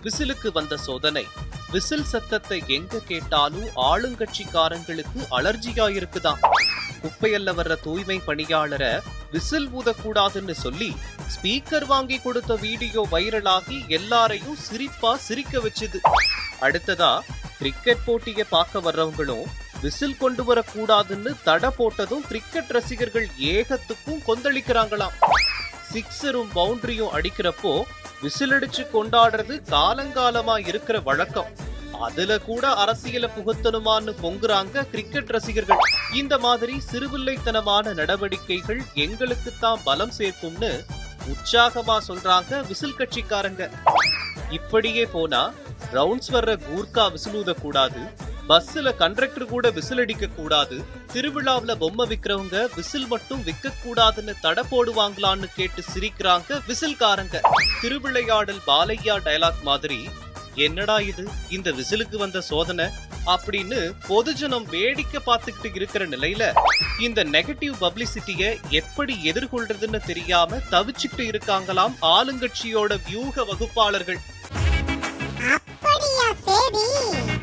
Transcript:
விசிலுக்கு வந்த சோதனை. விசில் சத்தத்தை எங்க கேட்டாலும் ஆளுங்கட்சிக்காரங்களுக்கு அலர்ஜியா இருக்குதாம். குப்பையல்ல வர்ற தூய்மை பணியாளரை விசில் ஊதக்கூடாதுன்னு சொல்லி ஸ்பீக்கர் வாங்கி கொடுத்த வீடியோ வைரலாகி எல்லாரையும் சிரிக்க வச்சுது. அடுத்ததா கிரிக்கெட் போட்டியை பார்க்க வர்றவங்களும் விசில் கொண்டு வரக்கூடாதுன்னு தடை போட்டதும் கிரிக்கெட் ரசிகர்கள் ஏகத்துக்கும் கொந்தளிக்கிறாங்களாம். சிக்ஸரும் பவுண்டரியும் அடிக்கிறப்போ விசில் அடிச்சு கொண்டாடுறது காலங்காலமா இருக்கிற வழக்கம். அதுல கூட அரசியல புகுத்தணுமான்னு பொங்குறாங்க கிரிக்கெட் ரசிகர்கள். இந்த மாதிரி சிறுவில்லைத்தனமான நடவடிக்கைகள் எங்களுக்குத்தான் பலம் சேர்க்கும்னு உற்சாகமா சொல்றாங்க விசில் கட்சிக்காரங்க. இப்படியே போனா ரவுண்ட்ஸ் வர்ற கூர்க்கா விசிலூத கூடாது, பஸ்ல கண்டக்டர் கூட விசில் அடிக்க கூடாது, திருவிழாவில பொம்மை விக்கிறவங்க விசில் மட்டும் விற்க கூடாதுன்னு தடை போடுவாங்களான்னு கேட்டு சிரிக்கிறாங்க விசில்காரங்க. திருவிளையாடல் பாலையா டயலாக் மாதிரி என்னடா இது இந்த விசிலுக்கு வந்த சோதனை அப்படின்னு பொதுஜனம் வேடிக்கை பார்த்துக்கிட்டு இருக்கிற நிலையில இந்த நெகட்டிவ் பப்ளிசிட்டிய எப்படி எதிர்கொள்றதுன்னு தெரியாம தவிச்சுக்கிட்டு இருக்காங்களாம் ஆளுங்கட்சியோட வியூக வகுப்பாளர்கள். அப்படியா? சரி.